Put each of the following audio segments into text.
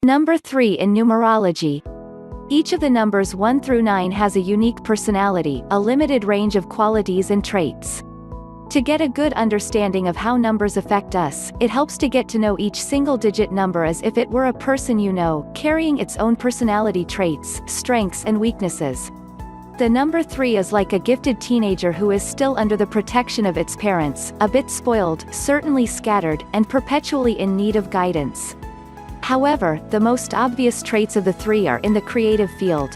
Number 3 in numerology. Each of the numbers 1 through 9 has a unique personality, a limited range of qualities and traits. To get a good understanding of how numbers affect us, it helps to get to know each single-digit number as if it were a person you know, carrying its own personality traits, strengths and weaknesses. The number 3 is like a gifted teenager who is still under the protection of its parents, a bit spoiled, certainly scattered, and perpetually in need of guidance. However, the most obvious traits of the 3 are in the creative field.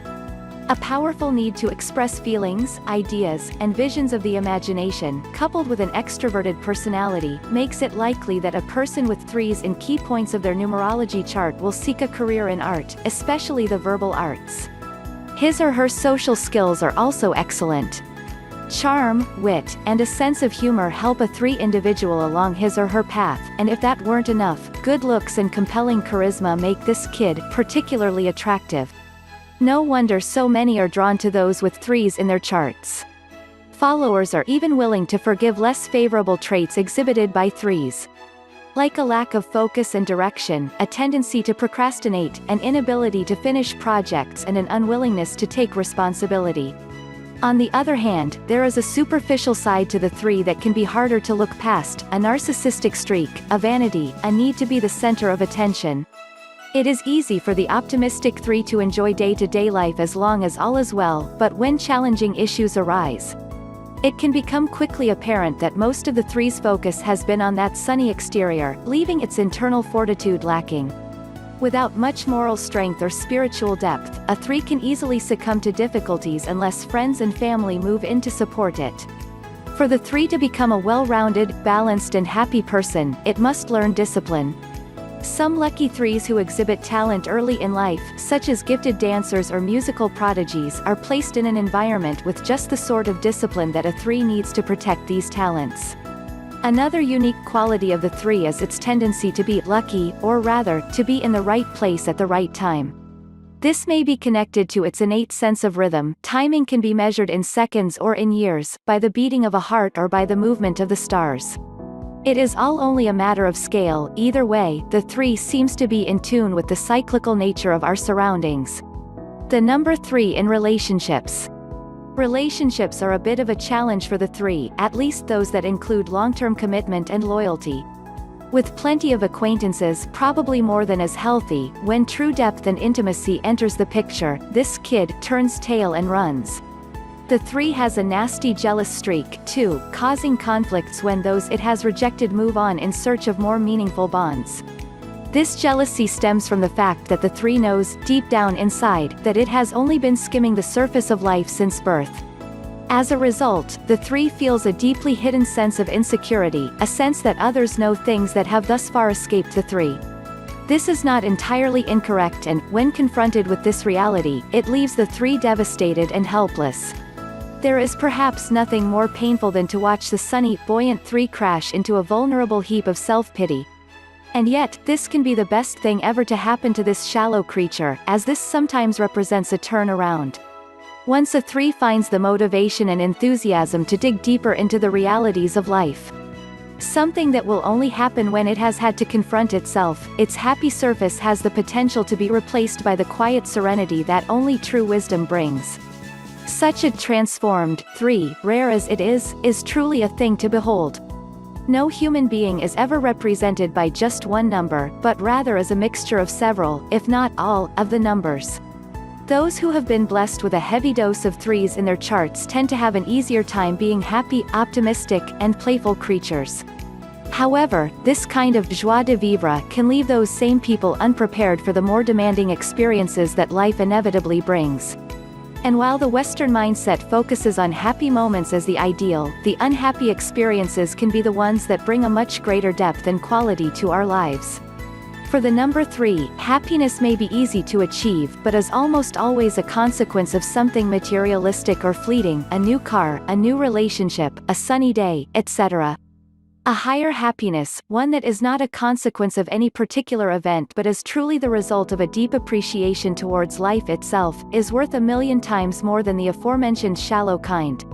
A powerful need to express feelings, ideas, and visions of the imagination, coupled with an extroverted personality, makes it likely that a person with 3s in key points of their numerology chart will seek a career in art, especially the verbal arts. His or her social skills are also excellent. Charm, wit, and a sense of humor help a 3 individual along his or her path, and if that weren't enough, good looks and compelling charisma make this kid particularly attractive. No wonder so many are drawn to those with 3s in their charts. Followers are even willing to forgive less favorable traits exhibited by 3s. Like a lack of focus and direction, a tendency to procrastinate, an inability to finish projects and an unwillingness to take responsibility. On the other hand, there is a superficial side to the 3 that can be harder to look past, a narcissistic streak, a vanity, a need to be the center of attention. It is easy for the optimistic 3 to enjoy day-to-day life as long as all is well, but when challenging issues arise, it can become quickly apparent that most of the 3's focus has been on that sunny exterior, leaving its internal fortitude lacking. Without much moral strength or spiritual depth, a 3 can easily succumb to difficulties unless friends and family move in to support it. For the 3 to become a well-rounded, balanced and happy person, it must learn discipline. Some lucky 3s who exhibit talent early in life, such as gifted dancers or musical prodigies, are placed in an environment with just the sort of discipline that a 3 needs to protect these talents. Another unique quality of the 3 is its tendency to be lucky, or rather, to be in the right place at the right time. This may be connected to its innate sense of rhythm. Timing can be measured in seconds or in years, by the beating of a heart or by the movement of the stars. It is all only a matter of scale. Either way, the 3 seems to be in tune with the cyclical nature of our surroundings. The number 3 in relationships. Relationships are a bit of a challenge for the 3, at least those that include long-term commitment and loyalty. With plenty of acquaintances, probably more than is healthy, when true depth and intimacy enters the picture, this kid turns tail and runs. The 3 has a nasty jealous streak, too, causing conflicts when those it has rejected move on in search of more meaningful bonds. This jealousy stems from the fact that the 3 knows, deep down inside, that it has only been skimming the surface of life since birth. As a result, the 3 feels a deeply hidden sense of insecurity, a sense that others know things that have thus far escaped the 3. This is not entirely incorrect and, when confronted with this reality, it leaves the 3 devastated and helpless. There is perhaps nothing more painful than to watch the sunny, buoyant 3 crash into a vulnerable heap of self-pity. And yet, this can be the best thing ever to happen to this shallow creature, as this sometimes represents a turnaround. Once a 3 finds the motivation and enthusiasm to dig deeper into the realities of life, something that will only happen when it has had to confront itself, its happy surface has the potential to be replaced by the quiet serenity that only true wisdom brings. Such a transformed 3, rare as it is truly a thing to behold. No human being is ever represented by just one number, but rather as a mixture of several, if not all, of the numbers. Those who have been blessed with a heavy dose of 3s in their charts tend to have an easier time being happy, optimistic, and playful creatures. However, this kind of joie de vivre can leave those same people unprepared for the more demanding experiences that life inevitably brings. And while the Western mindset focuses on happy moments as the ideal, the unhappy experiences can be the ones that bring a much greater depth and quality to our lives. For the number 3, happiness may be easy to achieve but is almost always a consequence of something materialistic or fleeting, a new car, a new relationship, a sunny day, etc. A higher happiness, one that is not a consequence of any particular event but is truly the result of a deep appreciation towards life itself, is worth 1,000,000 times more than the aforementioned shallow kind.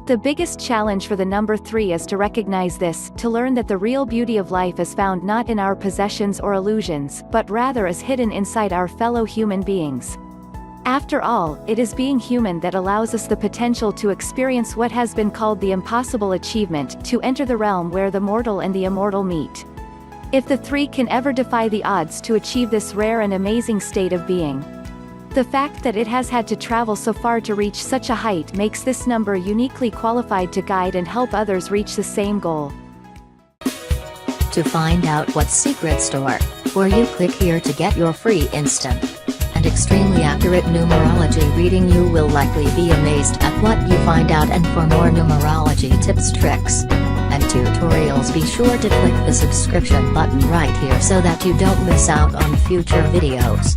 The biggest challenge for the number 3 is to recognize this, to learn that the real beauty of life is found not in our possessions or illusions, but rather is hidden inside our fellow human beings. After all, it is being human that allows us the potential to experience what has been called the impossible achievement, to enter the realm where the mortal and the immortal meet. If the 3 can ever defy the odds to achieve this rare and amazing state of being, the fact that it has had to travel so far to reach such a height makes this number uniquely qualified to guide and help others reach the same goal. To find out what secret store, where you click here to get your free instant and extremely accurate numerology reading. You will likely be amazed at what you find out, and for more numerology tips, tricks, and tutorials, be sure to click the subscription button right here so that you don't miss out on future videos.